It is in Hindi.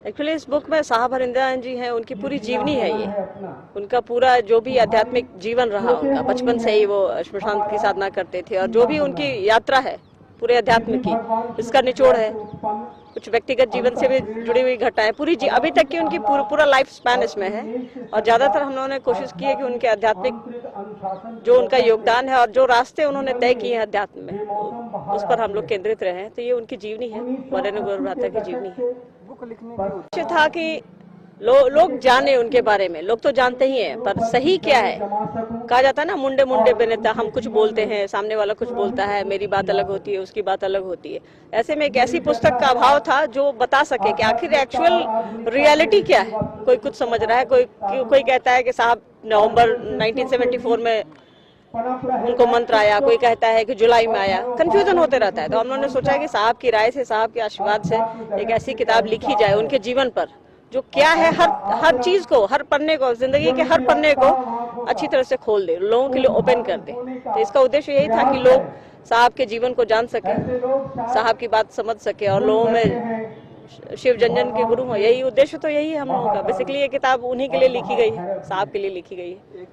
एक्चुअली इस बुक में साहब हरिंद्र जी हैं, उनकी पूरी जीवनी है ये। उनका पूरा जो भी आध्यात्मिक जीवन रहा उनका, बचपन से ही वो श्मशान की साधना करते थे और जो भी उनकी यात्रा है पूरे अध्यात्म की, इसका निचोड़ है। कुछ व्यक्तिगत जीवन से भी जुड़ी हुई घटनाएं, पूरी अभी तक की उनकी पूरा लाइफ स्पैन इसमें है। और ज्यादातर हम लोगों ने कोशिश की है कि उनके आध्यात्मिक जो उनका योगदान है और जो रास्ते उन्होंने तय किए हैं अध्यात्म में, उस पर हम लोग केंद्रित रहे हैं। तो ये उनकी जीवनी है, वरेण्य गौरव की जीवनी है। बुक लिखने की उद्देश्य था कि लोग जाने उनके बारे में। लोग तो जानते ही हैं, पर सही क्या है। कहा जाता है ना, मुंडे मुंडे बेनेता, हम कुछ बोलते हैं, सामने वाला कुछ बोलता है, मेरी बात अलग होती है, उसकी बात अलग होती है। ऐसे में एक ऐसी पुस्तक का अभाव था जो बता सके कि आखिर एक्चुअल रियलिटी क्या है। कोई कुछ समझ रहा है, कोई कहता है कि साहब नवंबर 1974 में उनको मंत्र आया, कोई कहता है कि जुलाई में आया। कंफ्यूजन होते रहता है। तो हम लोगों ने सोचा कि साहब की राय से, साहब के आशीर्वाद से एक ऐसी किताब लिखी जाए उनके जीवन पर, जो क्या है हर चीज को, हर पन्ने को, जिंदगी के हर पन्ने को अच्छी तरह से खोल दे, लोगों के लिए ओपन कर दे। तो इसका उद्देश्य यही था कि लोग साहब के जीवन को जान सके, साहब की बात समझ सके और लोगों में शिव जंजन के गुरु हो। यही उद्देश्य तो यही है हम लोगों का। बेसिकली ये किताब उन्हीं के लिए लिखी गई है, साहब के लिए लिखी गई है।